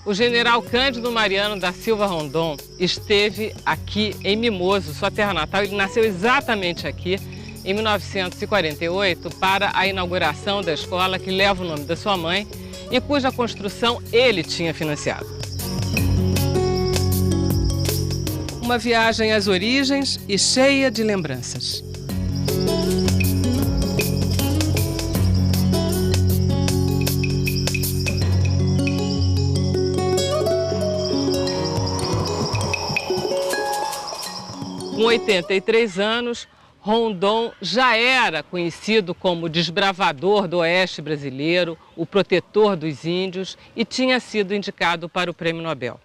O general Cândido Mariano da Silva Rondon esteve aqui em Mimoso, sua terra natal. Ele nasceu exatamente aqui, em 1948, para a inauguração da escola que leva o nome da sua mãe e cuja construção ele tinha financiado. Uma viagem às origens e cheia de lembranças. Com 83 anos, Rondon já era conhecido como o desbravador do oeste brasileiro, o protetor dos índios e tinha sido indicado para o Prêmio Nobel.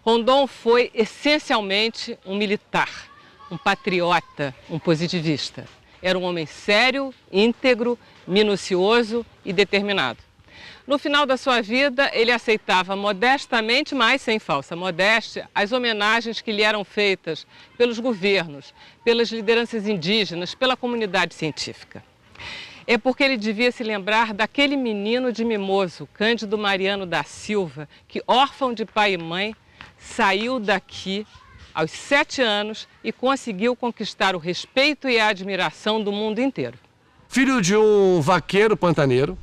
Rondon foi essencialmente um militar, um patriota, um positivista. Era um homem sério, íntegro, minucioso e determinado. No final da sua vida, ele aceitava modestamente, mas sem falsa modéstia, as homenagens que lhe eram feitas pelos governos, pelas lideranças indígenas, pela comunidade científica. É porque ele devia se lembrar daquele menino de Mimoso, Cândido Mariano da Silva, que, órfão de pai e mãe, saiu daqui aos 7 anos e conseguiu conquistar o respeito e a admiração do mundo inteiro. Filho de um vaqueiro pantaneiro.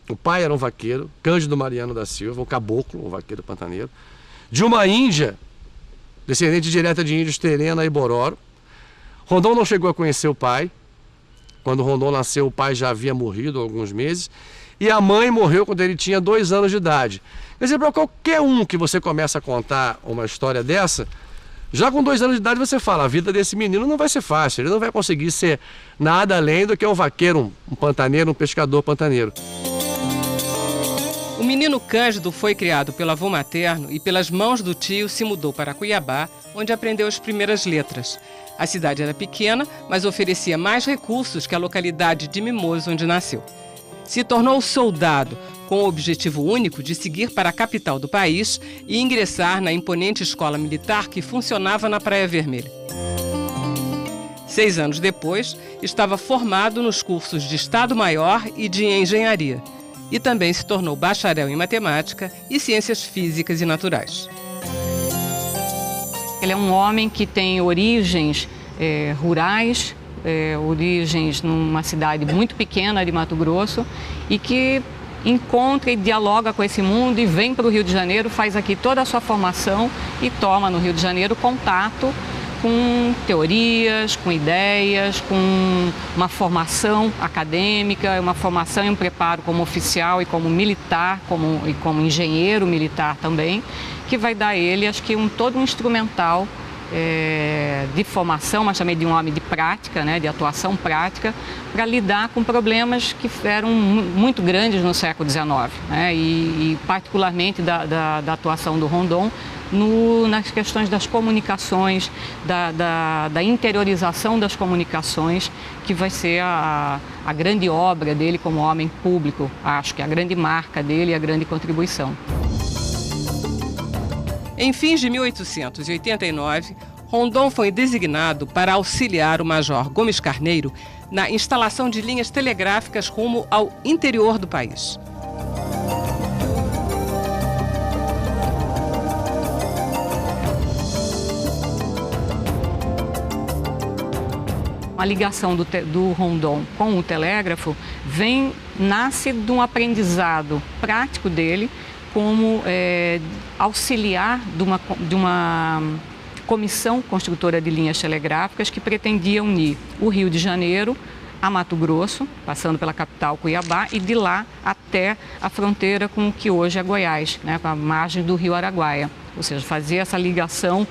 O pai era um vaqueiro, Cândido Mariano da Silva, um caboclo, um vaqueiro pantaneiro. De uma índia, descendente direta de índios Terena e Bororo. Rondon não chegou a conhecer o pai. Quando Rondon nasceu, o pai já havia morrido há alguns meses. E a mãe morreu quando ele tinha 2 anos de idade. Quer dizer, para qualquer um que você começa a contar uma história dessa, já com 2 anos de idade você fala, a vida desse menino não vai ser fácil. Ele não vai conseguir ser nada além do que um vaqueiro, um pantaneiro, um pescador pantaneiro. O menino Cândido foi criado pelo avô materno e pelas mãos do tio se mudou para Cuiabá, onde aprendeu as primeiras letras. A cidade era pequena, mas oferecia mais recursos que a localidade de Mimoso, onde nasceu. Se tornou soldado, com o objetivo único de seguir para a capital do país e ingressar na imponente escola militar que funcionava na Praia Vermelha. 6 anos depois, estava formado nos cursos de Estado-Maior e de Engenharia. E também se tornou bacharel em matemática e ciências físicas e naturais. Ele é um homem que tem origens rurais, origens numa cidade muito pequena de Mato Grosso e que encontra e dialoga com esse mundo e vem para o Rio de Janeiro, faz aqui toda a sua formação e toma no Rio de Janeiro contato com teorias, com ideias, com uma formação acadêmica, uma formação e um preparo como oficial e como militar, como engenheiro militar também, que vai dar a ele, acho que, todo um instrumental de formação, mas também de um homem de prática, né, de atuação prática, para lidar com problemas que eram muito grandes no século XIX, né, e particularmente da atuação do Rondon nas questões das comunicações, da interiorização das comunicações, que vai ser a grande obra dele como homem público, acho que a grande marca dele e a grande contribuição. Em fins de 1889, Rondon foi designado para auxiliar o Major Gomes Carneiro na instalação de linhas telegráficas rumo ao interior do país. A ligação do Rondon com o telégrafo nasce de um aprendizado prático dele como auxiliar de uma comissão construtora de linhas telegráficas que pretendia unir o Rio de Janeiro a Mato Grosso, passando pela capital Cuiabá, e de lá até a fronteira com o que hoje é Goiás, né, com a margem do rio Araguaia. Ou seja, fazer essa ligação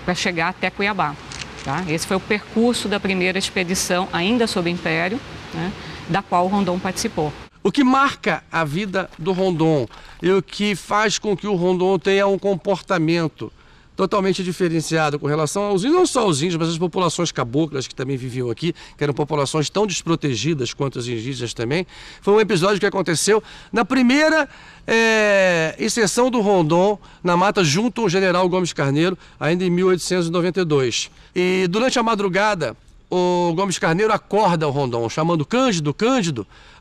para chegar até Cuiabá. Tá? Esse foi o percurso da primeira expedição, ainda sob Império, né, da qual o Rondon participou. O que marca a vida do Rondon e o que faz com que o Rondon tenha um comportamento totalmente diferenciado com relação aos índios, não só aos índios, mas as populações caboclas que também viviam aqui, que eram populações tão desprotegidas quanto as indígenas também. Foi um episódio que aconteceu na primeira inserção do Rondon na mata junto ao general Gomes Carneiro, ainda em 1892. E durante a madrugada, o Gomes Carneiro acorda o Rondon, chamando Cândido,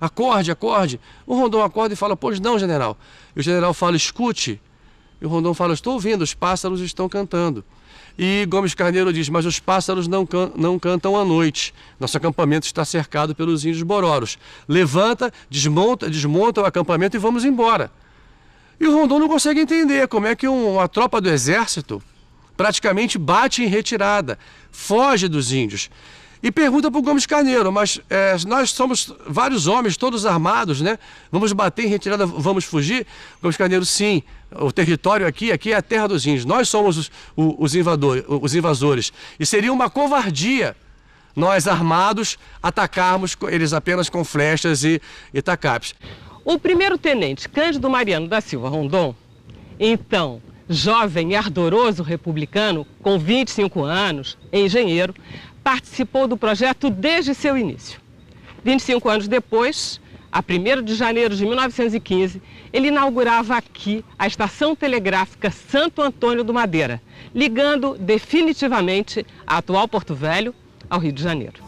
acorde. O Rondon acorda e fala, pois não, general. E o general fala, escute, E o Rondon fala: estou ouvindo, os pássaros estão cantando. E Gomes Carneiro diz: mas os pássaros não cantam à noite. Nosso acampamento está cercado pelos índios bororos. Levanta, desmonta o acampamento e vamos embora. E o Rondon não consegue entender como é que uma tropa do exército praticamente bate em retirada, foge dos índios. E pergunta para o Gomes Carneiro: mas nós somos vários homens, todos armados, né? Vamos bater em retirada, vamos fugir? Gomes Carneiro: sim, o território aqui é a terra dos índios. Nós somos os invasores. E seria uma covardia nós, armados, atacarmos eles apenas com flechas e tacapes. O primeiro-tenente Cândido Mariano da Silva Rondon, então jovem e ardoroso republicano, com 25 anos, engenheiro, participou do projeto desde seu início. 25 anos depois, a 1º de janeiro de 1915, ele inaugurava aqui a Estação Telegráfica Santo Antônio do Madeira, ligando definitivamente a atual Porto Velho ao Rio de Janeiro.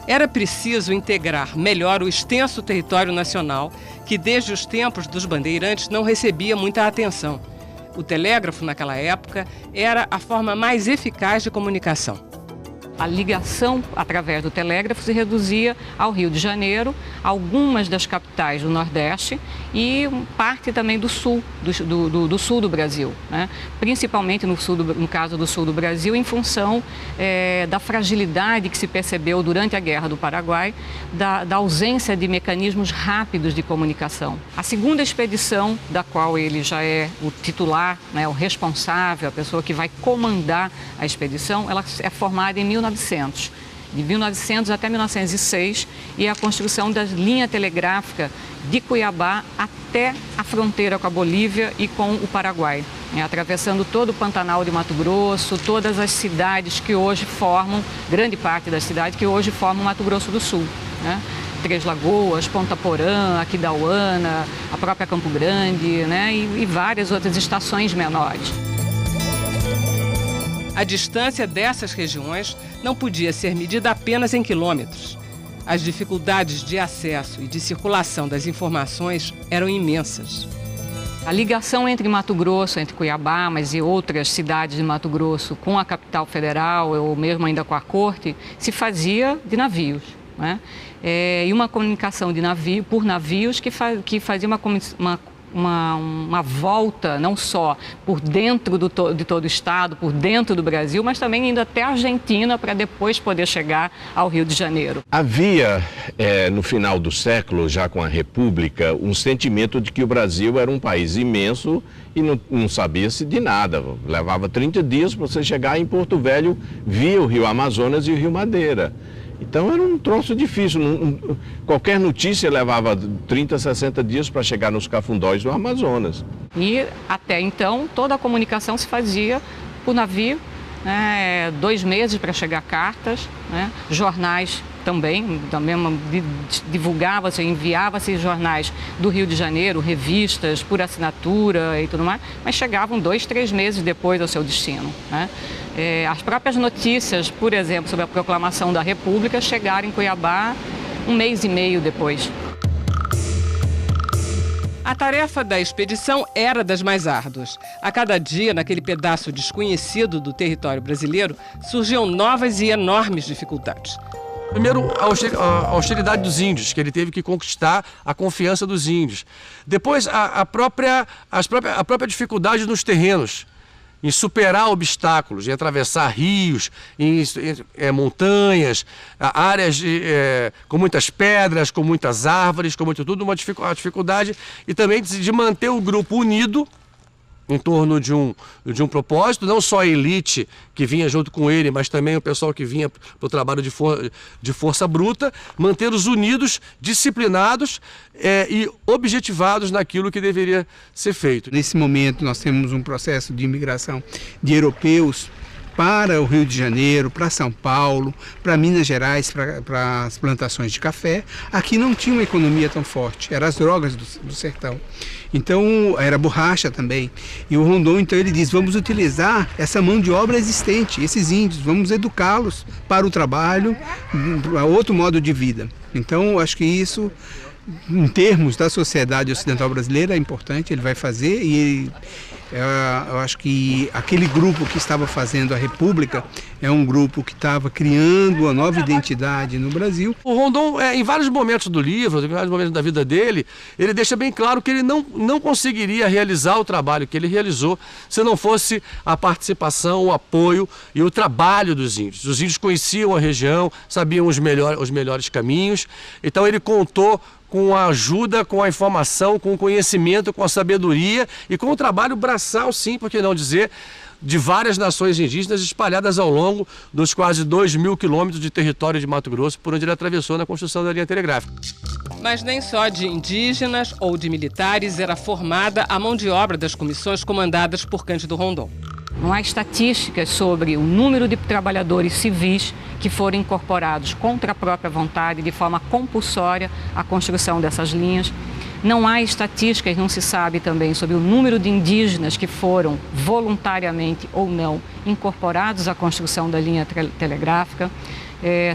Era preciso integrar melhor o extenso território nacional, que desde os tempos dos bandeirantes não recebia muita atenção. O telégrafo, naquela época, era a forma mais eficaz de comunicação. A ligação através do telégrafo se reduzia ao Rio de Janeiro, algumas das capitais do Nordeste e parte também do sul, do sul do Brasil, né? Principalmente no caso do sul do Brasil, em função da fragilidade que se percebeu durante a Guerra do Paraguai, da ausência de mecanismos rápidos de comunicação. A segunda expedição, da qual ele já é o titular, né, o responsável, a pessoa que vai comandar a expedição, ela é formada em 1900. De 1900 até 1906, e a construção da linha telegráfica de Cuiabá até a fronteira com a Bolívia e com o Paraguai, atravessando todo o Pantanal de Mato Grosso, todas as cidades que hoje formam, grande parte das cidades que hoje formam Mato Grosso do Sul, né? Três Lagoas, Ponta Porã, Aquidauana, a própria Campo Grande, né? E várias outras estações menores. A distância dessas regiões não podia ser medida apenas em quilômetros. As dificuldades de acesso e de circulação das informações eram imensas. A ligação entre Mato Grosso, entre Cuiabá, mas e outras cidades de Mato Grosso com a capital federal, ou mesmo ainda com a corte, se fazia de navios, né? E uma comunicação de navio, por navios que fazia uma volta não só por dentro de todo o estado, por dentro do Brasil, mas também indo até a Argentina para depois poder chegar ao Rio de Janeiro. Havia, no final do século, já com a República, um sentimento de que o Brasil era um país imenso e não sabia-se de nada. Levava 30 dias para você chegar em Porto Velho via o Rio Amazonas e o Rio Madeira. Então era um troço difícil, qualquer notícia levava 30, 60 dias para chegar nos cafundós do Amazonas. E até então toda a comunicação se fazia por navio, né? 2 meses para chegar cartas, né? Jornais também divulgava-se, enviava-se jornais do Rio de Janeiro, revistas por assinatura e tudo mais, mas chegavam 2, 3 meses depois ao seu destino, né? As próprias notícias, por exemplo, sobre a proclamação da República, chegaram em Cuiabá 1 mês e meio depois. A tarefa da expedição era das mais árduas. A cada dia, naquele pedaço desconhecido do território brasileiro, surgiam novas e enormes dificuldades. Primeiro, a hostilidade dos índios, que ele teve que conquistar a confiança dos índios. Depois, a própria dificuldade nos terrenos, em superar obstáculos, em atravessar rios, em montanhas, áreas com muitas pedras, com muitas árvores, com muito tudo, uma dificuldade, e também de manter o grupo unido em torno de um propósito, não só a elite que vinha junto com ele, mas também o pessoal que vinha para o trabalho de força bruta, mantê-los unidos, disciplinados e objetivados naquilo que deveria ser feito. Nesse momento nós temos um processo de imigração de europeus para o Rio de Janeiro, para São Paulo, para Minas Gerais, para as plantações de café. Aqui não tinha uma economia tão forte, eram as drogas do sertão. Então, era borracha também. E o Rondon, então, ele diz, vamos utilizar essa mão de obra existente, esses índios, vamos educá-los para o trabalho, para outro modo de vida. Então, acho que isso, em termos da sociedade ocidental brasileira, é importante, ele vai fazer e eu acho que aquele grupo que estava fazendo a República é um grupo que estava criando uma nova identidade no Brasil. O Rondon, em vários momentos do livro, em vários momentos da vida dele, ele deixa bem claro que ele não conseguiria realizar o trabalho que ele realizou se não fosse a participação, o apoio e o trabalho dos índios. Os índios conheciam a região, sabiam os melhores caminhos, então ele contou com a ajuda, com a informação, com o conhecimento, com a sabedoria e com o trabalho braçal, sim, por que não dizer, de várias nações indígenas espalhadas ao longo dos quase 2.000 quilômetros de território de Mato Grosso, por onde ele atravessou na construção da linha telegráfica. Mas nem só de indígenas ou de militares era formada a mão de obra das comissões comandadas por Cândido Rondon. Não há estatísticas sobre o número de trabalhadores civis que foram incorporados contra a própria vontade, de forma compulsória, à construção dessas linhas. Não há estatísticas, não se sabe também sobre o número de indígenas que foram voluntariamente ou não incorporados à construção da linha telegráfica.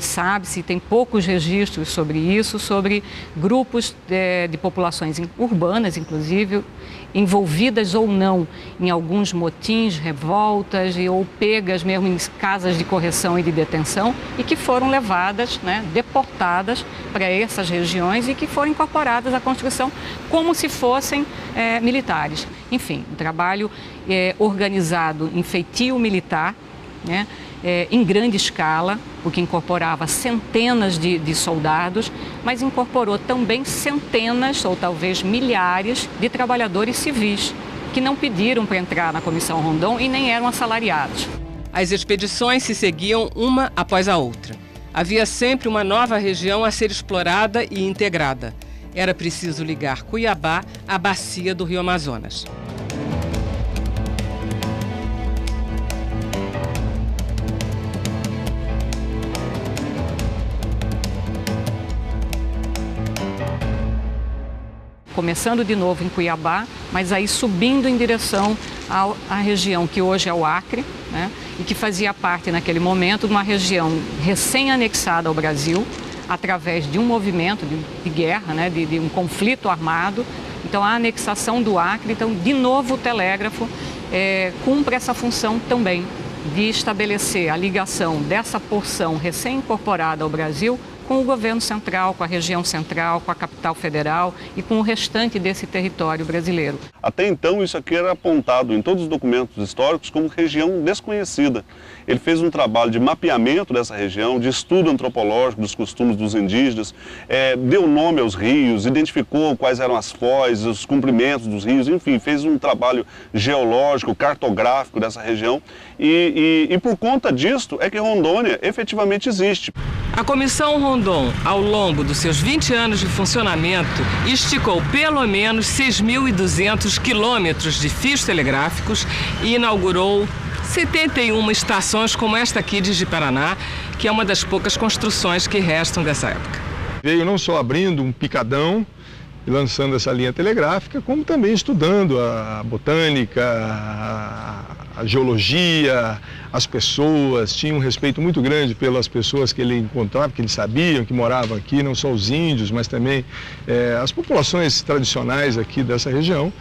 Sabe-se, tem poucos registros sobre isso, sobre grupos de populações urbanas, inclusive, envolvidas ou não em alguns motins, revoltas ou pegas mesmo em casas de correção e de detenção e que foram levadas, deportadas para essas regiões e que foram incorporadas à construção como se fossem militares. Enfim, um trabalho organizado em feitio militar, em grande escala, o que incorporava centenas de soldados, mas incorporou também centenas ou talvez milhares de trabalhadores civis que não pediram para entrar na Comissão Rondon e nem eram assalariados. As expedições se seguiam uma após a outra. Havia sempre uma nova região a ser explorada e integrada. Era preciso ligar Cuiabá à bacia do Rio Amazonas. Começando de novo em Cuiabá, mas aí subindo em direção à região que hoje é o Acre, e que fazia parte naquele momento de uma região recém-anexada ao Brasil, através de um movimento de guerra, de um conflito armado. Então a anexação do Acre, então de novo o telégrafo cumpre essa função também, de estabelecer a ligação dessa porção recém-incorporada ao Brasil com o governo central, com a região central, com a capital federal e com o restante desse território brasileiro. Até então, isso aqui era apontado em todos os documentos históricos como região desconhecida. Ele fez um trabalho de mapeamento dessa região, de estudo antropológico dos costumes dos indígenas, deu nome aos rios, identificou quais eram as foz, os comprimentos dos rios, enfim, fez um trabalho geológico, cartográfico dessa região e por conta disto é que Rondônia efetivamente existe. A Comissão Rondon, ao longo dos seus 20 anos de funcionamento, esticou pelo menos 6.200 quilômetros de fios telegráficos e inaugurou 71 estações como esta aqui de Ji-Paraná, que é uma das poucas construções que restam dessa época. Veio não só abrindo um picadão e lançando essa linha telegráfica, como também estudando a botânica, a geologia, as pessoas, tinha um respeito muito grande pelas pessoas que ele encontrava, que ele sabia, que moravam aqui, não só os índios, mas também as populações tradicionais aqui dessa região,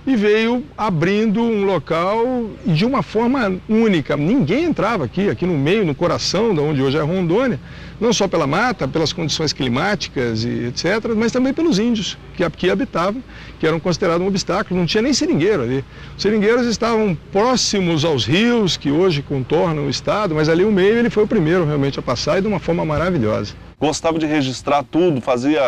e veio abrindo um local de uma forma única. Ninguém entrava aqui no meio, no coração de onde hoje é Rondônia, não só pela mata, pelas condições climáticas e etc., mas também pelos índios que aqui habitavam, que eram considerados um obstáculo, não tinha nem seringueiro ali. Os seringueiros estavam próximos aos rios que hoje contornam o estado, mas ali o meio ele foi o primeiro realmente a passar e de uma forma maravilhosa. Gostava de registrar tudo, fazia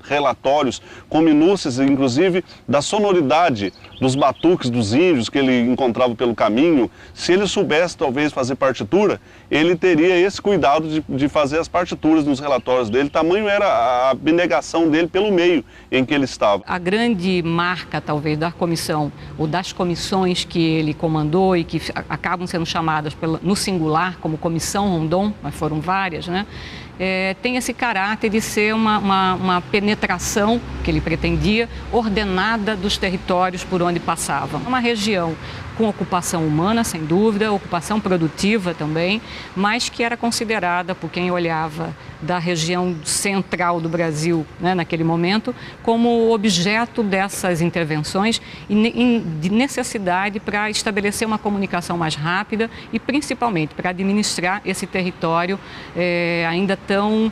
relatórios com minúcias, inclusive, da sonoridade dos batuques dos índios que ele encontrava pelo caminho. Se ele soubesse, talvez, fazer partitura, ele teria esse cuidado de fazer as partituras nos relatórios dele. Tamanho era a abnegação dele pelo meio em que ele estava. A grande marca, talvez, da comissão, ou das comissões que ele comandou e que acabam sendo chamadas no singular como Comissão Rondon, mas foram várias, tem esse caráter de ser uma penetração, que ele pretendia, ordenada dos territórios por onde passava. Uma região com ocupação humana, sem dúvida, ocupação produtiva também, mas que era considerada por quem olhava da região central do Brasil, né, naquele momento, como objeto dessas intervenções e de necessidade para estabelecer uma comunicação mais rápida e principalmente para administrar esse território ainda tão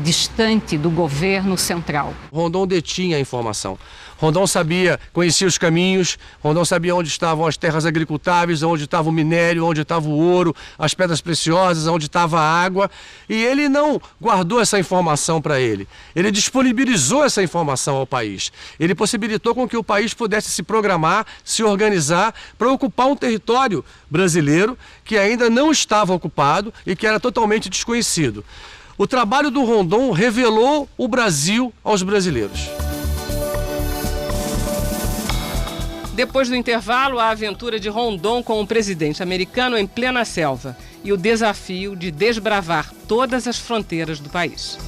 distante do governo central. Rondon detinha a informação. Rondon sabia, conhecia os caminhos, Rondon sabia onde estavam as terras agricultáveis, onde estava o minério, onde estava o ouro, as pedras preciosas, onde estava a água. E ele não guardou essa informação para ele. Ele disponibilizou essa informação ao país. Ele possibilitou com que o país pudesse se programar, se organizar para ocupar um território brasileiro que ainda não estava ocupado e que era totalmente desconhecido. O trabalho do Rondon revelou o Brasil aos brasileiros. Depois do intervalo, a aventura de Rondon com o presidente americano em plena selva e o desafio de desbravar todas as fronteiras do país.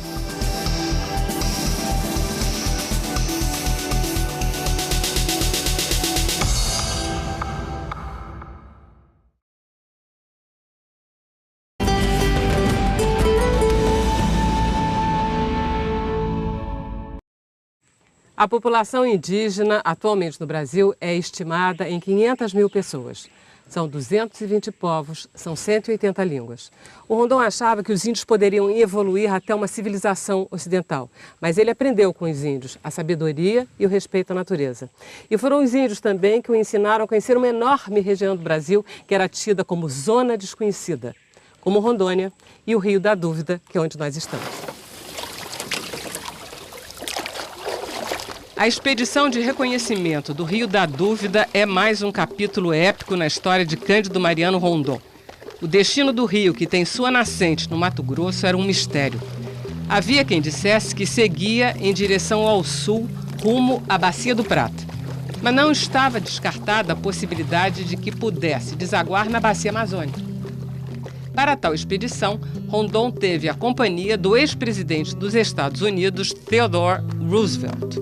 A população indígena atualmente no Brasil é estimada em 500 mil pessoas. São 220 povos, são 180 línguas. O Rondon achava que os índios poderiam evoluir até uma civilização ocidental, mas ele aprendeu com os índios a sabedoria e o respeito à natureza. E foram os índios também que o ensinaram a conhecer uma enorme região do Brasil que era tida como zona desconhecida, como Rondônia e o Rio da Dúvida, que é onde nós estamos. A expedição de reconhecimento do Rio da Dúvida é mais um capítulo épico na história de Cândido Mariano Rondon. O destino do rio, que tem sua nascente no Mato Grosso, era um mistério. Havia quem dissesse que seguia em direção ao sul, rumo à Bacia do Prata. Mas não estava descartada a possibilidade de que pudesse desaguar na Bacia Amazônica. Para tal expedição, Rondon teve a companhia do ex-presidente dos Estados Unidos, Theodore Roosevelt.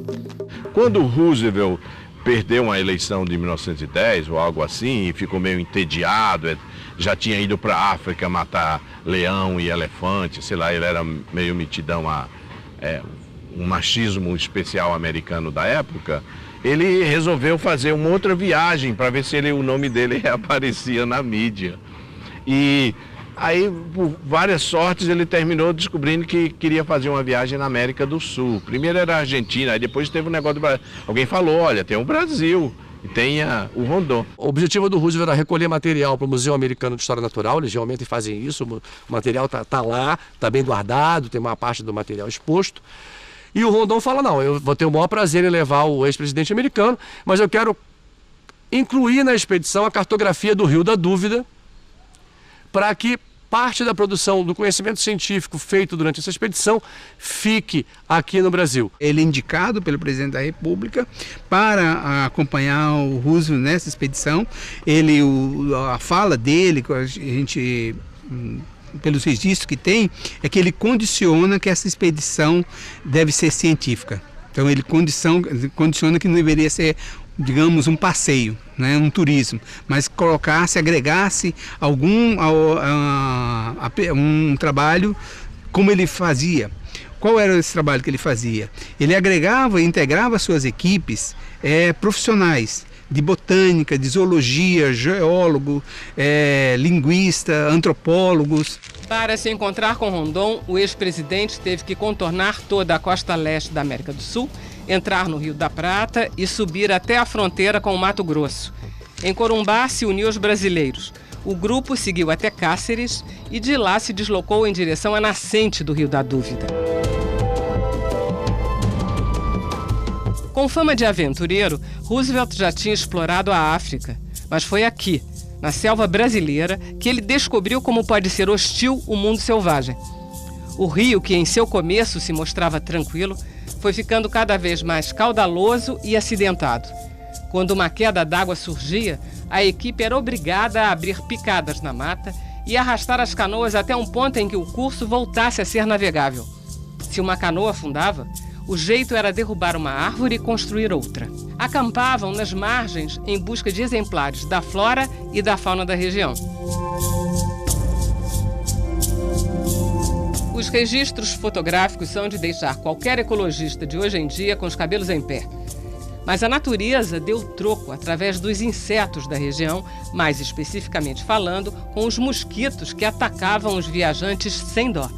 Quando Roosevelt perdeu a eleição de 1910 ou algo assim e ficou meio entediado, já tinha ido para a África matar leão e elefante, sei lá, ele era meio metidão a um machismo especial americano da época, ele resolveu fazer uma outra viagem para ver se o nome dele reaparecia na mídia. E aí, por várias sortes, ele terminou descobrindo que queria fazer uma viagem na América do Sul. Primeiro era a Argentina, aí depois teve um negócio do Brasil. Alguém falou, olha, tem o Brasil e tem o Rondon. O objetivo do Roosevelt era recolher material para o Museu Americano de História Natural, eles geralmente fazem isso, o material está lá, está bem guardado, tem uma parte do material exposto. E o Rondon fala, não, eu vou ter o maior prazer em levar o ex-presidente americano, mas eu quero incluir na expedição a cartografia do Rio da Dúvida, para que parte da produção do conhecimento científico feito durante essa expedição fique aqui no Brasil. Ele é indicado pelo presidente da República para acompanhar o Roosevelt nessa expedição. A fala dele, a gente, pelos registros que tem, é que ele condiciona que essa expedição deve ser científica. Então ele condiciona que não deveria ser, digamos, um passeio, né, um turismo, mas agregasse um trabalho como ele fazia. Qual era esse trabalho que ele fazia? Ele agregava e integrava suas equipes profissionais de botânica, de zoologia, geólogo, linguista, antropólogos. Para se encontrar com Rondon, o ex-presidente teve que contornar toda a costa leste da América do Sul, entrar no Rio da Prata e subir até a fronteira com o Mato Grosso. Em Corumbá se uniu aos brasileiros. O grupo seguiu até Cáceres e de lá se deslocou em direção à nascente do Rio da Dúvida. Com fama de aventureiro, Roosevelt já tinha explorado a África, mas foi aqui, na selva brasileira, que ele descobriu como pode ser hostil o mundo selvagem. O rio, que em seu começo se mostrava tranquilo, foi ficando cada vez mais caudaloso e acidentado. Quando uma queda d'água surgia, a equipe era obrigada a abrir picadas na mata e arrastar as canoas até um ponto em que o curso voltasse a ser navegável. Se uma canoa afundava, o jeito era derrubar uma árvore e construir outra. Acampavam nas margens em busca de exemplares da flora e da fauna da região. Os registros fotográficos são de deixar qualquer ecologista de hoje em dia com os cabelos em pé. Mas a natureza deu troco através dos insetos da região, mais especificamente falando, com os mosquitos que atacavam os viajantes sem dó.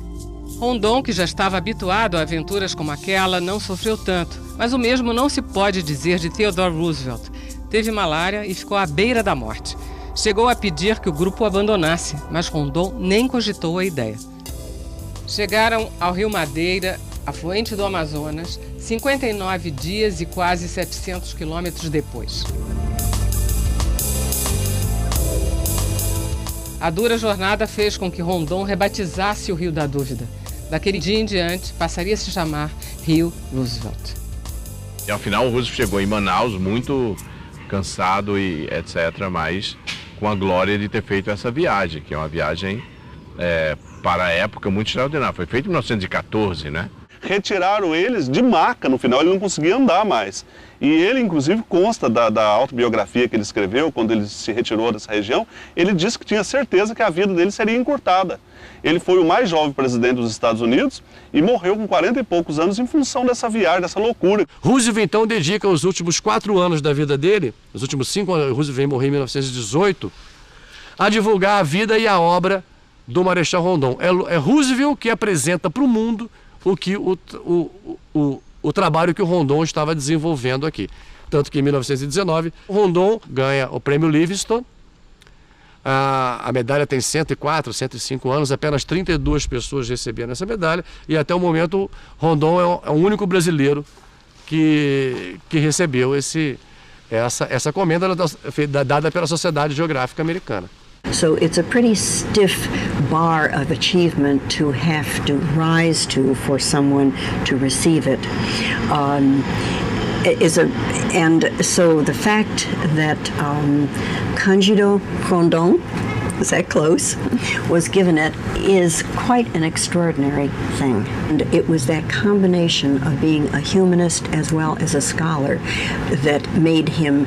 Rondon, que já estava habituado a aventuras como aquela, não sofreu tanto, mas o mesmo não se pode dizer de Theodore Roosevelt. Teve malária e ficou à beira da morte. Chegou a pedir que o grupo o abandonasse, mas Rondon nem cogitou a ideia. Chegaram ao Rio Madeira, afluente do Amazonas, 59 dias e quase 700 quilômetros depois. A dura jornada fez com que Rondon rebatizasse o Rio da Dúvida. Daquele dia em diante, passaria a se chamar Rio Roosevelt. E ao final o Roosevelt chegou em Manaus muito cansado e etc., mas com a glória de ter feito essa viagem, que é uma viagem para a época muito extraordinária. Foi feito em 1914, né? Retiraram eles de maca, no final ele não conseguia andar mais. E ele, inclusive, consta da autobiografia que ele escreveu, quando ele se retirou dessa região, ele disse que tinha certeza que a vida dele seria encurtada. Ele foi o mais jovem presidente dos Estados Unidos e morreu com 40 e poucos anos em função dessa viagem, dessa loucura. Roosevelt, então, dedica os últimos 4 anos da vida dele, os últimos 5 anos, Roosevelt morreu em 1918, a divulgar a vida e a obra do Marechal Rondon. É Roosevelt que apresenta para o mundo o trabalho que o Rondon estava desenvolvendo aqui. Tanto que em 1919, Rondon ganha o prêmio Livingston. A medalha tem 104, 105 anos, apenas 32 pessoas receberam essa medalha e até o momento Rondon é o único brasileiro que recebeu essa comenda dada pela Sociedade Geográfica Americana. So it's a pretty stiff bar of achievement to have to rise to for someone to receive it. And so the fact that Cândido Rondon, is that close, was given it is quite an extraordinary thing. And it was that combination of being a humanist as well as a scholar that made him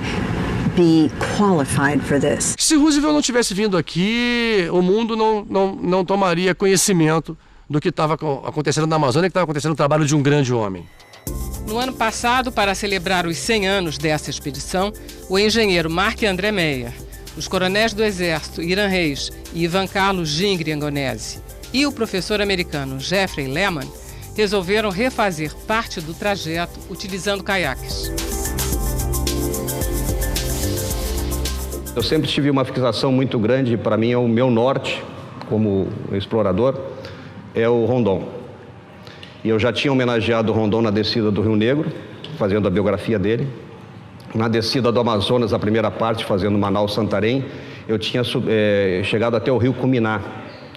be qualified for this. Se Roosevelt não tivesse vindo aqui, o mundo não tomaria conhecimento do que estava acontecendo na Amazônia, que estava acontecendo no trabalho de um grande homem. No ano passado, para celebrar os 100 anos dessa expedição, o engenheiro Marc André Meyer, os coronéis do Exército Irã Reis e Ivan Carlos Gingri Angonese e o professor americano Jeffrey Lehman resolveram refazer parte do trajeto utilizando caiaques. Eu sempre tive uma fixação muito grande, para mim é o meu norte, como explorador, é o Rondon. E eu já tinha homenageado o Rondon na descida do Rio Negro, fazendo a biografia dele. Na descida do Amazonas, a primeira parte, fazendo Manaus-Santarém, eu tinha chegado até o rio Cuminá.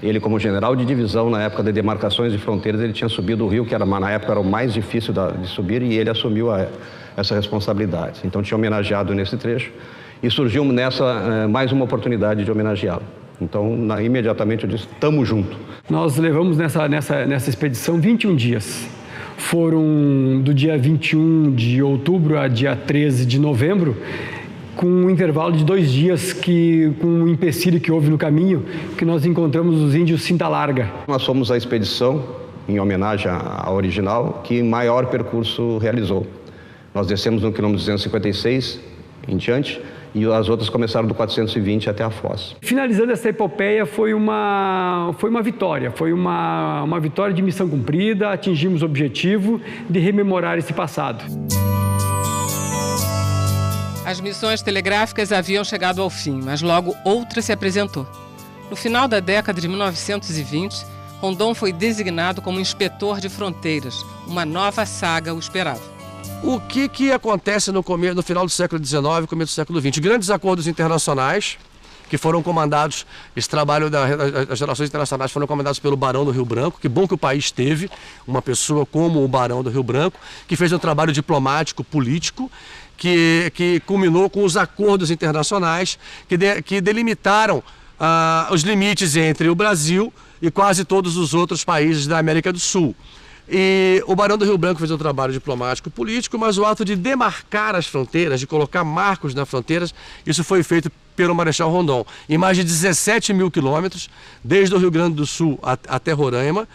Ele, como general de divisão, na época de demarcações de fronteiras, ele tinha subido o rio, que na época era o mais difícil de subir, e ele assumiu essa responsabilidade. Então, tinha homenageado nesse trecho. E surgiu nessa mais uma oportunidade de homenageá-lo. Então, imediatamente eu disse, tamo junto. Nós levamos nessa expedição 21 dias. Foram do dia 21 de outubro a dia 13 de novembro, com um intervalo de 2 dias com um empecilho que houve no caminho, que nós encontramos os índios Cinta Larga. Nós fomos a expedição, em homenagem à original, que maior percurso realizou. Nós descemos no quilômetro 256 em diante, e as outras começaram do 420 até a Foz. Finalizando essa epopeia, foi uma vitória, foi uma vitória de missão cumprida, atingimos o objetivo de rememorar esse passado. As missões telegráficas haviam chegado ao fim, mas logo outra se apresentou. No final da década de 1920, Rondon foi designado como inspetor de fronteiras. Uma nova saga o esperava. O que acontece no final do século XIX e começo do século XX? Grandes acordos internacionais que foram comandados, esse trabalho das relações internacionais foram comandados pelo Barão do Rio Branco. Que bom que o país teve uma pessoa como o Barão do Rio Branco, que fez um trabalho diplomático, político, que culminou com os acordos internacionais que delimitaram os limites entre o Brasil e quase todos os outros países da América do Sul. E o Barão do Rio Branco fez um trabalho diplomático político, mas o ato de demarcar as fronteiras, de colocar marcos nas fronteiras, isso foi feito pelo Marechal Rondon, em mais de 17 mil quilômetros, desde o Rio Grande do Sul até Roraima,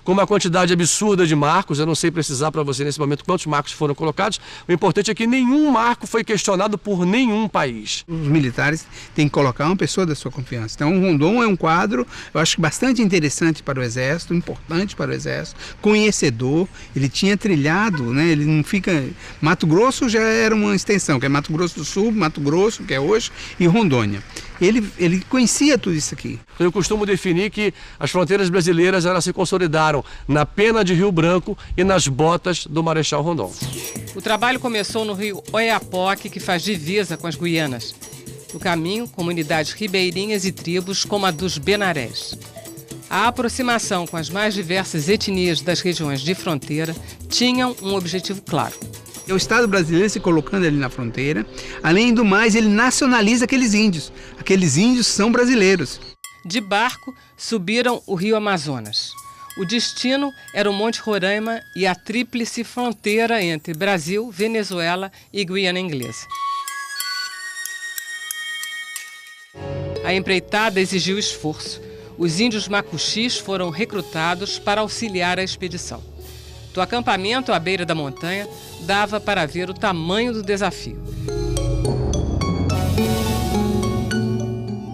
com uma quantidade absurda de marcos. Eu não sei precisar para você nesse momento quantos marcos foram colocados. O importante é que nenhum marco foi questionado por nenhum país. Os militares têm que colocar uma pessoa da sua confiança. Então o Rondon é um quadro, eu acho, bastante interessante para o Exército, importante para o Exército, conhecedor. Ele tinha trilhado, né? Ele não fica... Mato Grosso já era uma extensão, que é Mato Grosso do Sul, Mato Grosso, que é hoje, e Rondônia. Ele conhecia tudo isso aqui. Eu costumo definir que as fronteiras brasileiras elas se consolidaram na pena de Rio Branco e nas botas do Marechal Rondon. O trabalho começou no rio Oiapoque, que faz divisa com as Guianas. No caminho, comunidades ribeirinhas e tribos como a dos Benarés. A aproximação com as mais diversas etnias das regiões de fronteira tinham um objetivo claro. O Estado brasileiro se colocando ali na fronteira, além do mais, ele nacionaliza aqueles índios. Aqueles índios são brasileiros. De barco, subiram o rio Amazonas. O destino era o Monte Roraima e a tríplice fronteira entre Brasil, Venezuela e Guiana Inglesa. A empreitada exigiu esforço. Os índios macuxis foram recrutados para auxiliar a expedição. Do acampamento à beira da montanha, dava para ver o tamanho do desafio.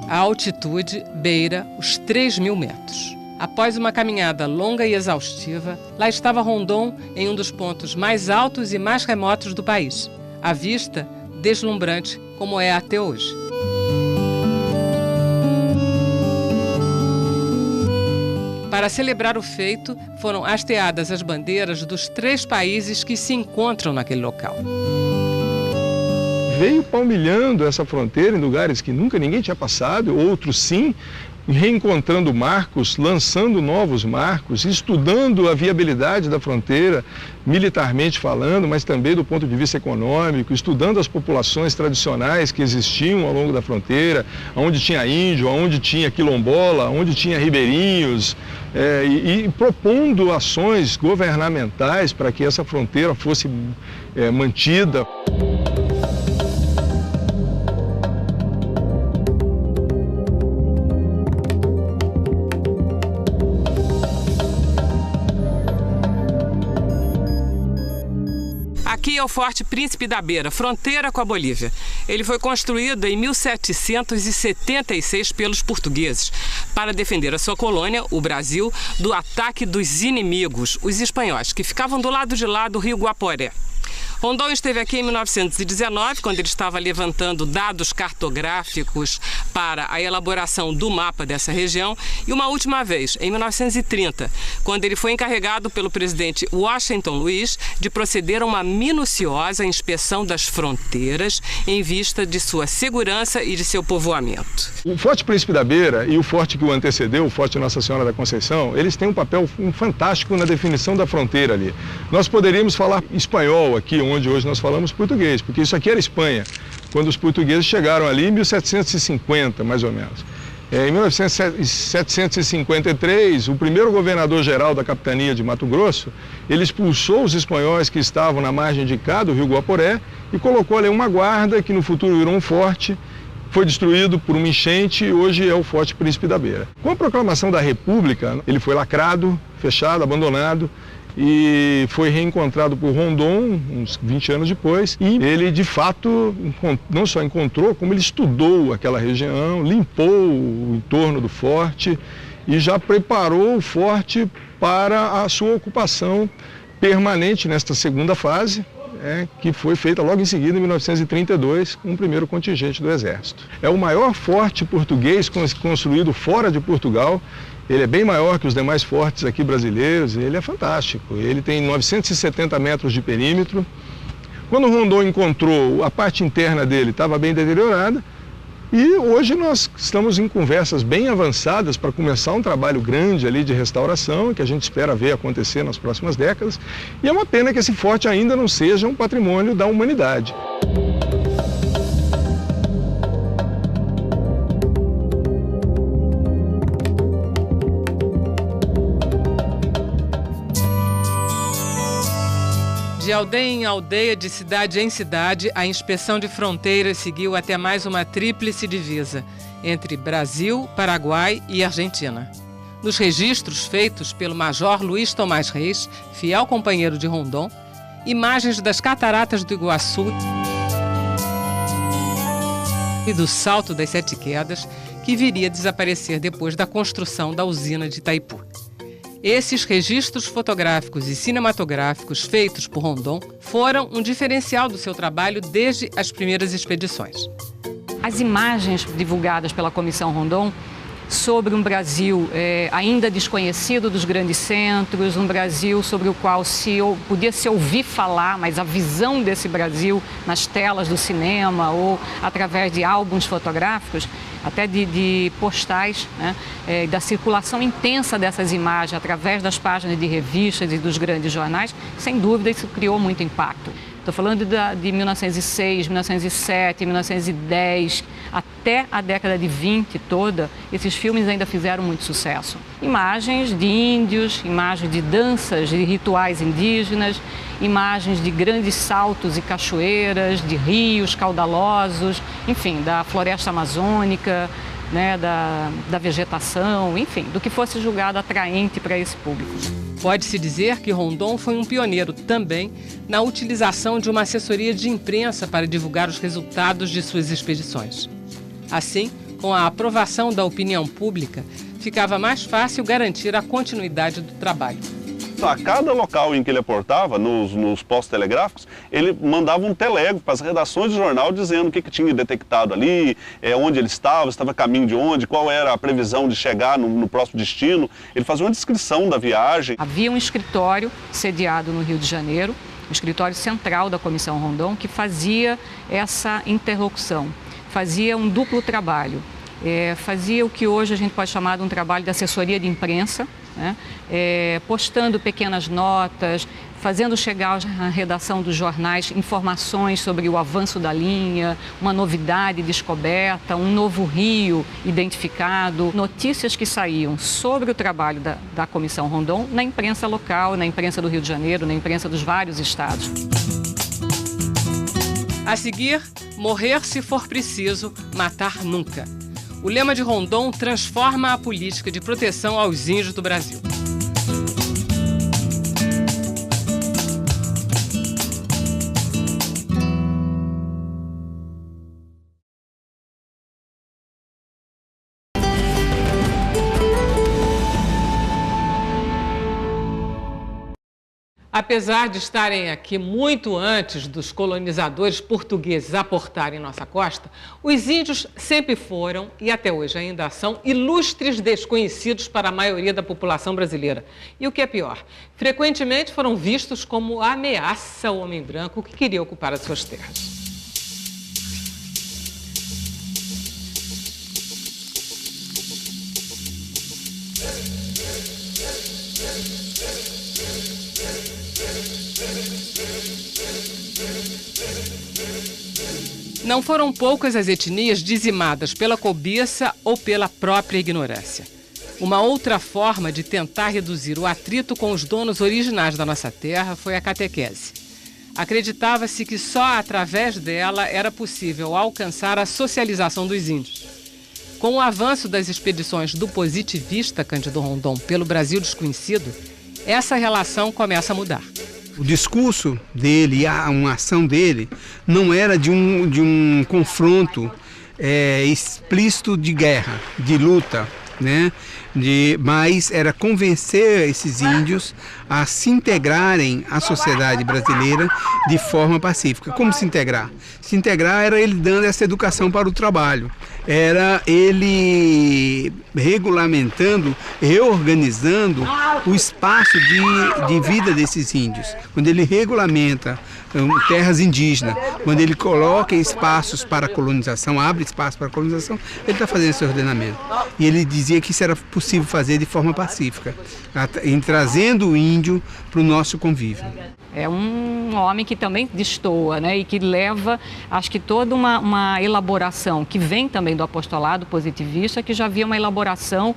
A altitude beira os 3.000 metros. Após uma caminhada longa e exaustiva, lá estava Rondon em um dos pontos mais altos e mais remotos do país. A vista deslumbrante, como é até hoje. Para celebrar o feito, foram hasteadas as bandeiras dos 3 países que se encontram naquele local. Veio palmilhando essa fronteira em lugares que nunca ninguém tinha passado, outros sim, reencontrando marcos, lançando novos marcos, estudando a viabilidade da fronteira, militarmente falando, mas também do ponto de vista econômico, estudando as populações tradicionais que existiam ao longo da fronteira, onde tinha índio, onde tinha quilombola, onde tinha ribeirinhos, e propondo ações governamentais para que essa fronteira fosse mantida. Aqui é o Forte Príncipe da Beira, fronteira com a Bolívia. Ele foi construído em 1776 pelos portugueses para defender a sua colônia, o Brasil, do ataque dos inimigos, os espanhóis, que ficavam do lado de lá do rio Guaporé. Rondon esteve aqui em 1919, quando ele estava levantando dados cartográficos para a elaboração do mapa dessa região, e uma última vez, em 1930, quando ele foi encarregado pelo presidente Washington Luiz de proceder a uma minuciosa inspeção das fronteiras em vista de sua segurança e de seu povoamento. O Forte Príncipe da Beira e o forte que o antecedeu, o Forte Nossa Senhora da Conceição, eles têm um papel fantástico na definição da fronteira ali. Nós poderíamos falar espanhol aqui, onde hoje nós falamos português, porque isso aqui era Espanha, quando os portugueses chegaram ali em 1750, mais ou menos. Em 1753, o primeiro governador-geral da capitania de Mato Grosso, ele expulsou os espanhóis que estavam na margem de cá do rio Guaporé e colocou ali uma guarda que no futuro virou um forte, foi destruído por uma enchente e hoje é o Forte Príncipe da Beira. Com a proclamação da República, ele foi lacrado, fechado, abandonado, e foi reencontrado por Rondon uns 20 anos depois, e ele de fato não só encontrou, como ele estudou aquela região, limpou o entorno do forte e já preparou o forte para a sua ocupação permanente nesta segunda fase, que foi feita logo em seguida, em 1932, com o primeiro contingente do Exército. É o maior forte português construído fora de Portugal. Ele é bem maior que os demais fortes aqui brasileiros, ele é fantástico. Ele tem 970 metros de perímetro. Quando o Rondon encontrou, a parte interna dele estava bem deteriorada, e hoje nós estamos em conversas bem avançadas para começar um trabalho grande ali de restauração, que a gente espera ver acontecer nas próximas décadas. E é uma pena que esse forte ainda não seja um patrimônio da humanidade. De aldeia em aldeia, de cidade em cidade, a inspeção de fronteiras seguiu até mais uma tríplice divisa entre Brasil, Paraguai e Argentina. Nos registros feitos pelo Major Luiz Tomás Reis, fiel companheiro de Rondon, imagens das cataratas do Iguaçu e do Salto das Sete Quedas, que viria a desaparecer depois da construção da usina de Itaipu. Esses registros fotográficos e cinematográficos feitos por Rondon foram um diferencial do seu trabalho desde as primeiras expedições. As imagens divulgadas pela Comissão Rondon sobre um Brasil ainda desconhecido dos grandes centros, um Brasil sobre o qual podia se ouvir falar, mas a visão desse Brasil nas telas do cinema ou através de álbuns fotográficos, até de postais, né, da circulação intensa dessas imagens através das páginas de revistas e dos grandes jornais, sem dúvida isso criou muito impacto. Estou falando de 1906, 1907, 1910, até a década de 20 toda, esses filmes ainda fizeram muito sucesso. Imagens de índios, imagens de danças, de rituais indígenas, imagens de grandes saltos e cachoeiras, de rios caudalosos, enfim, da floresta amazônica, né, da vegetação, enfim, do que fosse julgado atraente para esse público. Pode-se dizer que Rondon foi um pioneiro também na utilização de uma assessoria de imprensa para divulgar os resultados de suas expedições. Assim, com a aprovação da opinião pública, ficava mais fácil garantir a continuidade do trabalho. A cada local em que ele aportava, nos postos telegráficos, ele mandava um telego para as redações do jornal dizendo o que tinha detectado ali, onde ele estava a caminho de onde, qual era a previsão de chegar no próximo destino. Ele fazia uma descrição da viagem. Havia um escritório sediado no Rio de Janeiro, o escritório central da Comissão Rondon, que fazia essa interlocução, fazia um duplo trabalho. Fazia o que hoje a gente pode chamar de um trabalho de assessoria de imprensa, né? Postando pequenas notas, fazendo chegar à redação dos jornais informações sobre o avanço da linha, uma novidade descoberta, um novo rio identificado, notícias que saíam sobre o trabalho da Comissão Rondon na imprensa local, na imprensa do Rio de Janeiro, na imprensa dos vários estados. A seguir, morrer se for preciso, matar nunca. O lema de Rondon transforma a política de proteção aos índios do Brasil. Apesar de estarem aqui muito antes dos colonizadores portugueses aportarem nossa costa, os índios sempre foram, e até hoje ainda são, ilustres desconhecidos para a maioria da população brasileira. E o que é pior, frequentemente foram vistos como ameaça ao homem branco que queria ocupar as suas terras. Não foram poucas as etnias dizimadas pela cobiça ou pela própria ignorância. Uma outra forma de tentar reduzir o atrito com os donos originais da nossa terra foi a catequese. Acreditava-se que só através dela era possível alcançar a socialização dos índios. Com o avanço das expedições do positivista Cândido Rondon pelo Brasil desconhecido, essa relação começa a mudar. O discurso dele e a ação dele não era de um confronto explícito de guerra, de luta, né? Mas era convencer esses índios a se integrarem à sociedade brasileira de forma pacífica. Como se integrar? Se integrar era ele dando essa educação para o trabalho, era ele regulamentando, reorganizando o espaço de vida desses índios. Quando ele regulamenta terras indígenas, quando ele coloca espaços para a colonização, abre espaço para a colonização, ele está fazendo esse ordenamento. E ele dizia que isso era possível fazer de forma pacífica, em trazendo o índio para o nosso convívio. É um homem que também destoa, né? E que leva, acho que toda uma elaboração que vem também do apostolado positivista, que já havia uma elaboração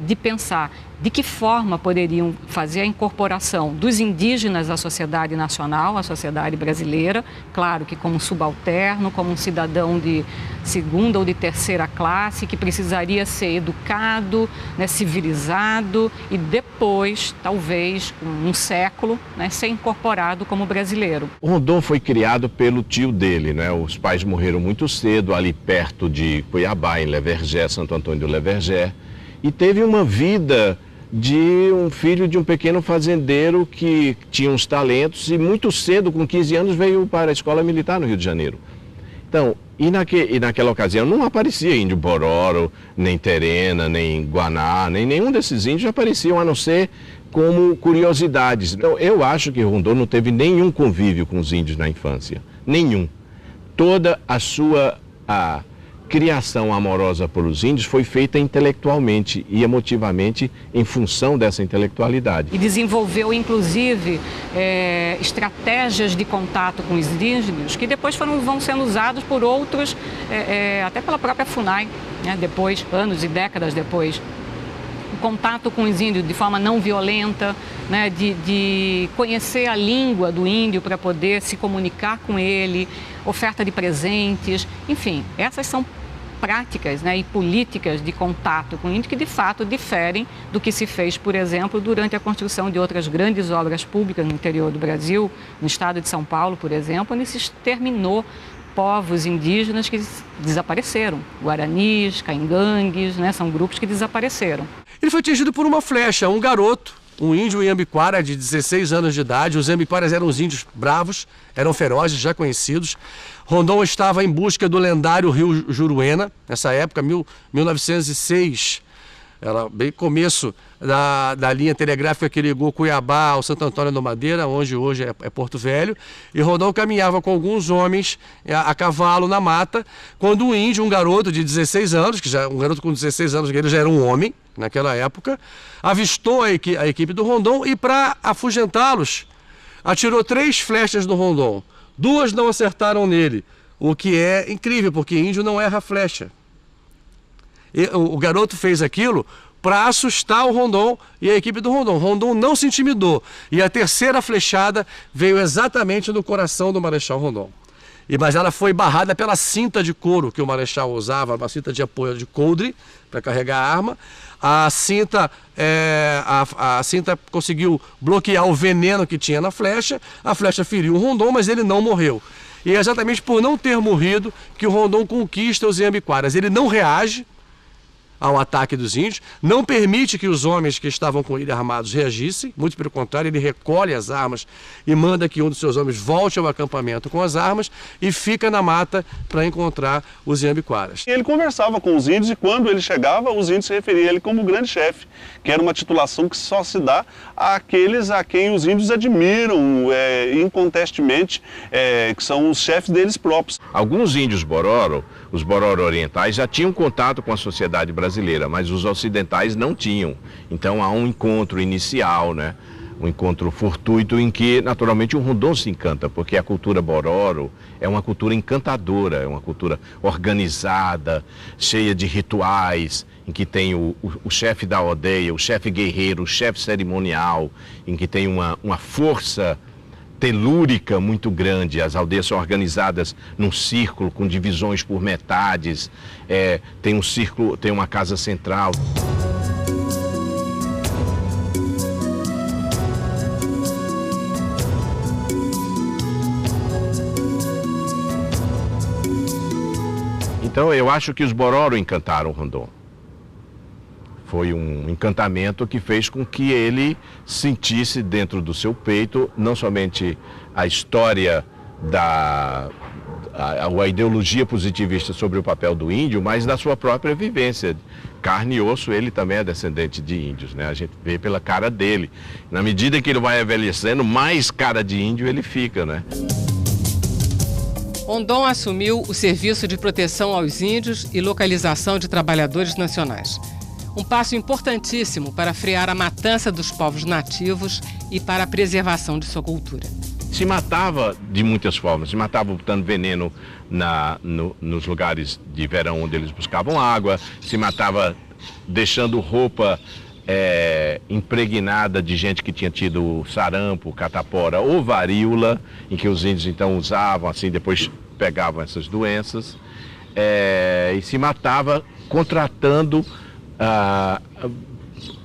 de pensar de que forma poderiam fazer a incorporação dos indígenas à sociedade nacional, à sociedade brasileira, claro que como subalterno, como um cidadão de segunda ou de terceira classe, que precisaria ser educado, né, civilizado e depois, talvez, um século, né, ser incorporado como brasileiro. O Rondon foi criado pelo tio dele, né? Os pais morreram muito cedo, ali perto de Cuiabá, em Le Verger, Santo Antônio do Le Verger, e teve uma vida de um filho de um pequeno fazendeiro que tinha uns talentos e muito cedo, com 15 anos, veio para a escola militar no Rio de Janeiro. Então, e naquela ocasião não aparecia índio Bororo, nem Terena, nem Guaná, nem nenhum desses índios apareciam, a não ser como curiosidades. Então, eu acho que Rondon não teve nenhum convívio com os índios na infância, nenhum. Toda a sua criação amorosa pelos índios foi feita intelectualmente e emotivamente em função dessa intelectualidade. E desenvolveu, inclusive, estratégias de contato com os indígenas que depois vão sendo usados por outros, até pela própria FUNAI, né, depois, anos e décadas depois. O contato com os índios de forma não violenta, né, de conhecer a língua do índio para poder se comunicar com ele, oferta de presentes, enfim, essas são práticas, né, e políticas de contato com o índio que de fato diferem do que se fez, por exemplo, durante a construção de outras grandes obras públicas no interior do Brasil, no estado de São Paulo, por exemplo, onde se exterminou povos indígenas que desapareceram, guaranis, caingangues, né, são grupos que desapareceram. Ele foi atingido por uma flecha, um garoto, um índio Iambiquara de 16 anos de idade. Os Iambiquaras eram os índios bravos, eram ferozes, já conhecidos. Rondon estava em busca do lendário rio Juruena, nessa época, 1906, era bem começo da linha telegráfica que ligou Cuiabá ao Santo Antônio do Madeira, onde hoje é Porto Velho, e Rondon caminhava com alguns homens a cavalo na mata, quando um índio, um garoto de 16 anos, um garoto com 16 anos, ele já era um homem naquela época, avistou a equipe do Rondon e, para afugentá-los, atirou 3 flechas no Rondon. 2 não acertaram nele, o que é incrível, porque índio não erra flecha. O garoto fez aquilo para assustar o Rondon e a equipe do Rondon. Rondon não se intimidou. E a 3ª flechada veio exatamente no coração do Marechal Rondon. Mas ela foi barrada pela cinta de couro que o Marechal usava, uma cinta de apoio de coldre para carregar a arma. A cinta conseguiu bloquear o veneno que tinha na flecha. A flecha feriu o Rondon, mas ele não morreu. E é exatamente por não ter morrido que o Rondon conquista os Iambiquaras. Ele não reage ao ataque dos índios, não permite que os homens que estavam com ele armados reagissem, muito pelo contrário, ele recolhe as armas e manda que um dos seus homens volte ao acampamento com as armas e fica na mata para encontrar os Iambiquaras. Ele conversava com os índios e quando ele chegava, os índios se referiam a ele como grande chefe, que era uma titulação que só se dá àqueles a quem os índios admiram incontestemente, que são os chefes deles próprios. Alguns índios Bororo, os Bororo orientais, já tinham contato com a sociedade brasileira, mas os ocidentais não tinham. Então há um encontro inicial, né? Um encontro fortuito em que, naturalmente, o Rondon se encanta, porque a cultura Bororo é uma cultura encantadora, é uma cultura organizada, cheia de rituais, em que tem o chefe da aldeia, o chefe guerreiro, o chefe cerimonial, em que tem uma força telúrica muito grande. As aldeias são organizadas num círculo com divisões por metades, tem um círculo, tem uma casa central. Então eu acho que os Bororo encantaram o Rondon. Foi um encantamento que fez com que ele sentisse dentro do seu peito não somente a história a ideologia positivista sobre o papel do índio, mas da sua própria vivência. Carne e osso, ele também é descendente de índios, né? A gente vê pela cara dele. Na medida que ele vai envelhecendo, mais cara de índio ele fica, né? Rondon assumiu o serviço de proteção aos índios e localização de trabalhadores nacionais. Um passo importantíssimo para frear a matança dos povos nativos e para a preservação de sua cultura. Se matava de muitas formas, se matava botando veneno nos lugares de verão onde eles buscavam água, se matava deixando roupa impregnada de gente que tinha tido sarampo, catapora ou varíola, em que os índios então usavam, assim, depois pegavam essas doenças, e se matava contratando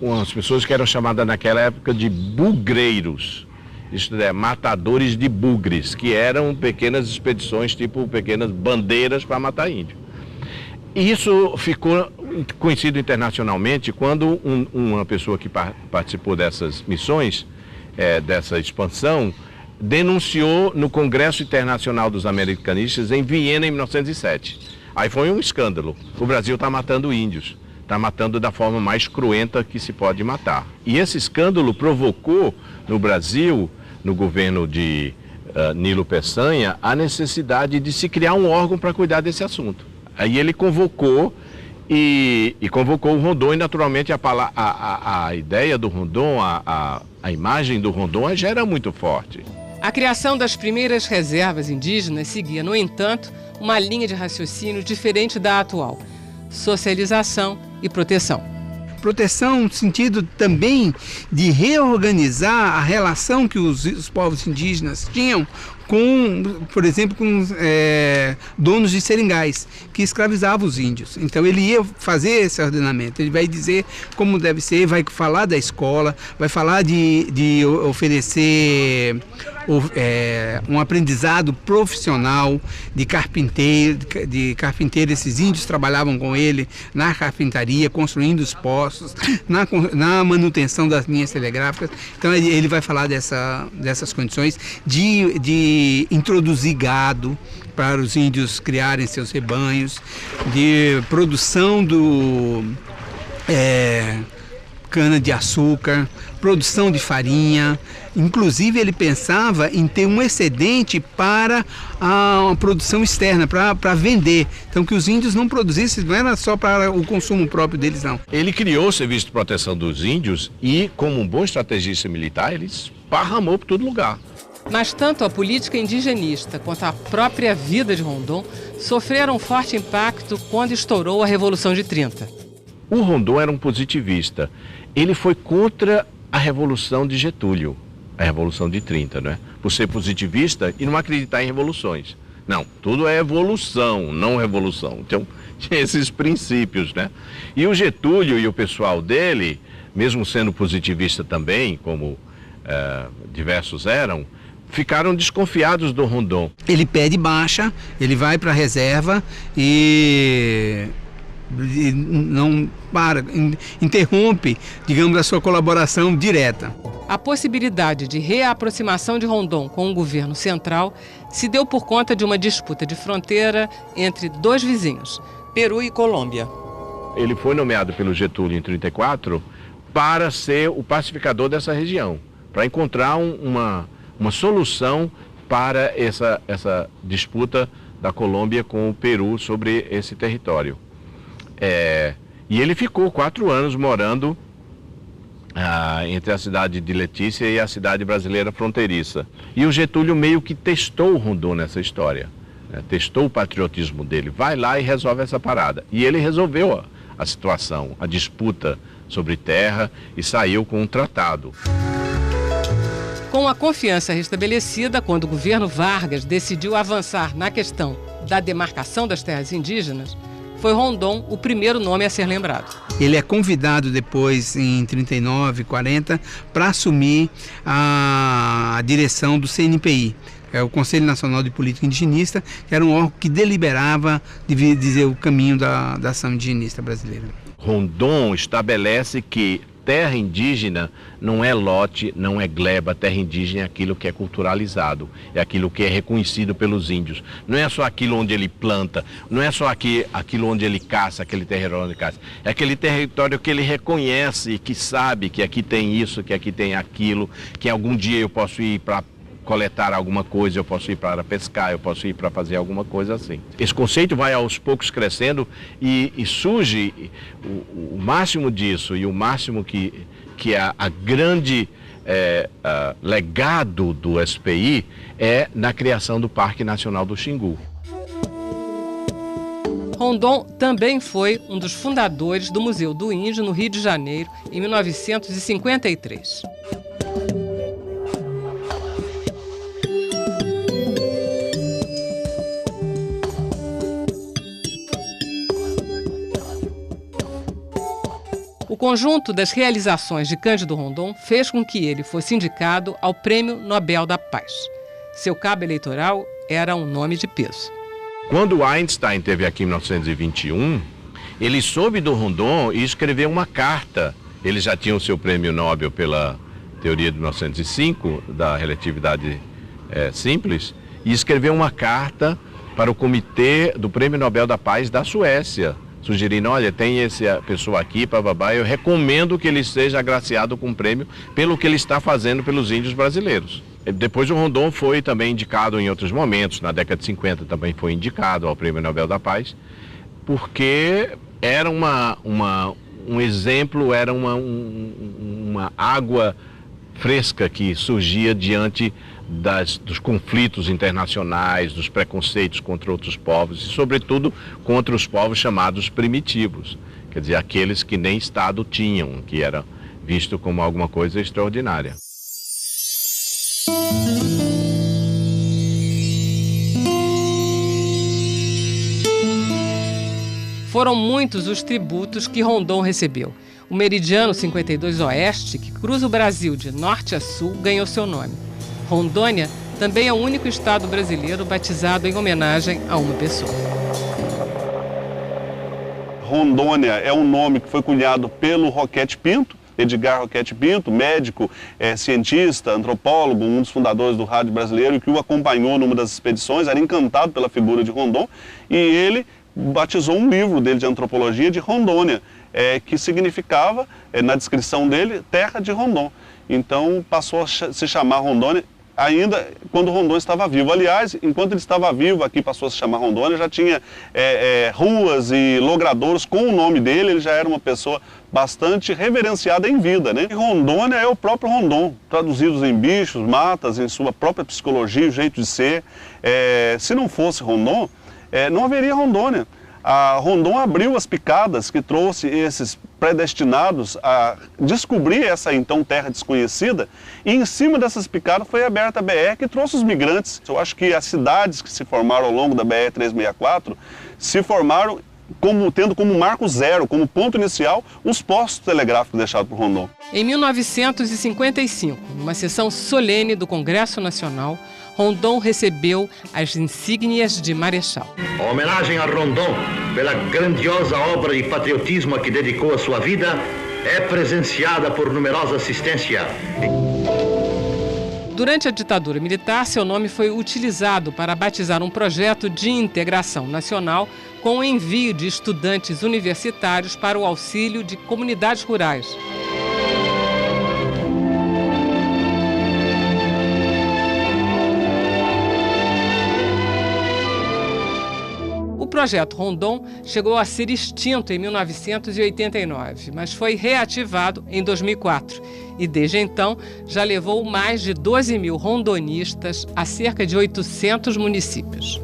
umas pessoas que eram chamadas naquela época de bugreiros, isto é, matadores de bugres, que eram pequenas expedições, tipo pequenas bandeiras para matar índio. Isso ficou conhecido internacionalmente quando uma pessoa que participou dessas missões, dessa expansão, denunciou no Congresso Internacional dos Americanistas em Viena em 1907. Aí foi um escândalo. O Brasil está matando índios, está matando da forma mais cruenta que se pode matar. E esse escândalo provocou no Brasil, no governo de Nilo Peçanha, a necessidade de se criar um órgão para cuidar desse assunto. Aí ele convocou e convocou o Rondon, e naturalmente a ideia do Rondon, a imagem do Rondon já era muito forte. A criação das primeiras reservas indígenas seguia, no entanto, uma linha de raciocínio diferente da atual: socialização e proteção. Proteção no sentido também de reorganizar a relação que os povos indígenas tinham com, por exemplo, com donos de seringais, que escravizavam os índios. Então ele ia fazer esse ordenamento, ele vai dizer como deve ser, vai falar da escola, vai falar de oferecer um aprendizado profissional de carpinteiro. Esses índios trabalhavam com ele na carpintaria, construindo os postos, na manutenção das linhas telegráficas. Então ele vai falar dessas condições de introduzir gado para os índios criarem seus rebanhos, de produção do cana-de-açúcar, produção de farinha. Inclusive ele pensava em ter um excedente para a produção externa, para vender. Então que os índios não produzissem, não era só para o consumo próprio deles, não. Ele criou o Serviço de Proteção dos Índios e, como um bom estrategista militar, ele esparramou por todo lugar. Mas tanto a política indigenista quanto a própria vida de Rondon sofreram um forte impacto quando estourou a Revolução de 30. O Rondon era um positivista. Ele foi contra a Revolução de Getúlio, a Revolução de 30, né? Por ser positivista e não acreditar em revoluções. Não, tudo é evolução, não revolução. Então, tinha esses princípios, né? E o Getúlio e o pessoal dele, mesmo sendo positivista também, como diversos eram, ficaram desconfiados do Rondon. Ele pede baixa, ele vai para a reserva e não interrompe, digamos, a sua colaboração direta. A possibilidade de reaproximação de Rondon com o governo central se deu por conta de uma disputa de fronteira entre dois vizinhos, Peru e Colômbia. Ele foi nomeado pelo Getúlio em 1934 para ser o pacificador dessa região, para encontrar uma solução para essa disputa da Colômbia com o Peru sobre esse território. E ele ficou 4 anos morando entre a cidade de Letícia e a cidade brasileira fronteiriça. E o Getúlio meio que testou o Rondon nessa história, né? Testou o patriotismo dele. Vai lá e resolve essa parada. E ele resolveu a situação, a disputa sobre terra, e saiu com um tratado. Com a confiança restabelecida, quando o governo Vargas decidiu avançar na questão da demarcação das terras indígenas, foi Rondon o primeiro nome a ser lembrado. Ele é convidado depois, em 39, 40, para assumir a direção do CNPI, que é o Conselho Nacional de Política Indigenista, que era um órgão que deliberava, devia dizer, o caminho da ação indigenista brasileira. Rondon estabelece que terra indígena não é lote, não é gleba. Terra indígena é aquilo que é culturalizado, é aquilo que é reconhecido pelos índios. Não é só aquilo onde ele planta, não é só aquilo onde ele caça, aquele território onde ele caça. É aquele território que ele reconhece, que sabe que aqui tem isso, que aqui tem aquilo, que algum dia eu posso ir para coletar alguma coisa, eu posso ir para pescar, eu posso ir para fazer alguma coisa assim. Esse conceito vai aos poucos crescendo e surge o máximo disso, e o máximo que é a grande legado do SPI é na criação do Parque Nacional do Xingu. Rondon também foi um dos fundadores do Museu do Índio, no Rio de Janeiro, em 1953. O conjunto das realizações de Cândido Rondon fez com que ele fosse indicado ao Prêmio Nobel da Paz. Seu cabo eleitoral era um nome de peso. Quando Einstein esteve aqui em 1921, ele soube do Rondon e escreveu uma carta. Ele já tinha o seu prêmio Nobel pela teoria de 1905, da relatividade simples, e escreveu uma carta para o comitê do Prêmio Nobel da Paz da Suécia, sugerindo, olha, tem essa pessoa aqui, bababá, eu recomendo que ele seja agraciado com um prêmio pelo que ele está fazendo pelos índios brasileiros. Depois o Rondon foi também indicado em outros momentos, na década de 50 também foi indicado ao Prêmio Nobel da Paz, porque era um exemplo, era uma água fresca que surgia diante dos conflitos internacionais, dos preconceitos contra outros povos e, sobretudo, contra os povos chamados primitivos, quer dizer, aqueles que nem Estado tinham, que era visto como alguma coisa extraordinária. Foram muitos os tributos que Rondon recebeu. O Meridiano 52 Oeste, que cruza o Brasil de norte a sul, ganhou seu nome. Rondônia também é o único estado brasileiro batizado em homenagem a uma pessoa. Rondônia é um nome que foi cunhado pelo Roquete Pinto, Edgar Roquete Pinto, médico, cientista, antropólogo, um dos fundadores do rádio brasileiro, que o acompanhou numa das expedições, era encantado pela figura de Rondon, e ele batizou um livro dele de antropologia de Rondônia, que significava, na descrição dele, terra de Rondon. Então passou a se chamar Rondônia ainda quando Rondon estava vivo. Aliás, enquanto ele estava vivo, aqui passou a se chamar Rondônia, já tinha ruas e logradouros com o nome dele, ele já era uma pessoa bastante reverenciada em vida, né? E Rondônia é o próprio Rondon, traduzidos em bichos, matas, em sua própria psicologia, o jeito de ser. Se não fosse Rondon, não haveria Rondônia. A Rondon abriu as picadas que trouxe esses predestinados a descobrir essa então terra desconhecida, e em cima dessas picadas foi aberta a BR que trouxe os migrantes. Eu acho que as cidades que se formaram ao longo da BR-364 se formaram tendo como marco zero, como ponto inicial, os postos telegráficos deixados por Rondon. Em 1955, numa sessão solene do Congresso Nacional, Rondon recebeu as insígnias de marechal. A homenagem a Rondon, pela grandiosa obra de patriotismo a que dedicou a sua vida, é presenciada por numerosa assistência. Durante a ditadura militar, seu nome foi utilizado para batizar um projeto de integração nacional com o envio de estudantes universitários para o auxílio de comunidades rurais. O projeto Rondon chegou a ser extinto em 1989, mas foi reativado em 2004 e, desde então, já levou mais de 12 mil rondonistas a cerca de 800 municípios.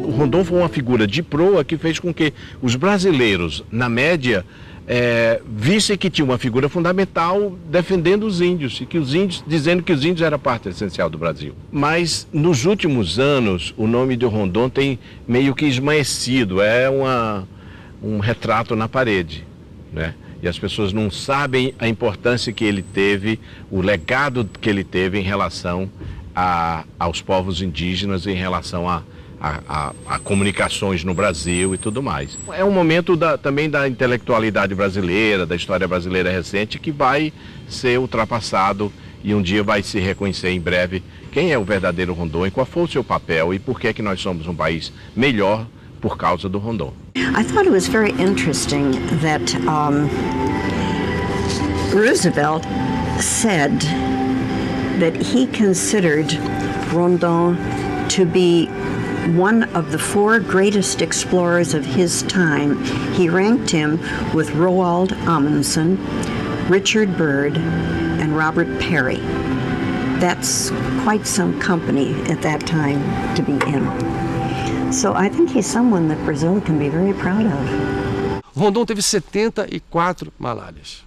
O Rondon foi uma figura de proa que fez com que os brasileiros, na média, vissem que tinha uma figura fundamental defendendo os índios, e que os índios, dizendo que os índios eram parte essencial do Brasil. Mas nos últimos anos o nome de Rondon tem meio que esmaecido, um retrato na parede, né? E as pessoas não sabem a importância que ele teve, o legado que ele teve em relação aos povos indígenas, em relação a comunicações no Brasil e tudo mais. É um momento também da intelectualidade brasileira, da história brasileira recente, que vai ser ultrapassado e um dia vai se reconhecer em breve quem é o verdadeiro Rondon e qual foi o seu papel e por que nós somos um país melhor por causa do Rondon. I thought it was very interesting that Roosevelt said that he considered Rondon to be one of the 4 greatest explorers of his time. He ranked him with Roald Amundsen, Richard Byrd, and Robert Peary. That's quite some company at that time to be in. So I think he's someone that Brazil can be very proud of. Rondon teve 74 malárias.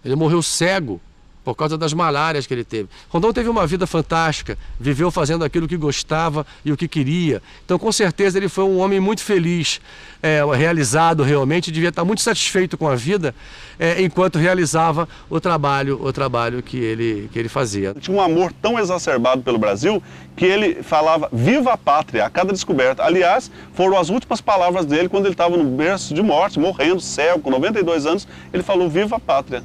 Ele morreu cego por causa das malárias que ele teve. Rondon teve uma vida fantástica, viveu fazendo aquilo que gostava e o que queria. Então, com certeza, ele foi um homem muito feliz, realizado realmente, devia estar muito satisfeito com a vida enquanto realizava o trabalho que ele fazia. Tinha um amor tão exacerbado pelo Brasil que ele falava "Viva a Pátria" a cada descoberta. Aliás, foram as últimas palavras dele quando ele estava no berço de morte, morrendo, cego, com 92 anos, ele falou "Viva a Pátria".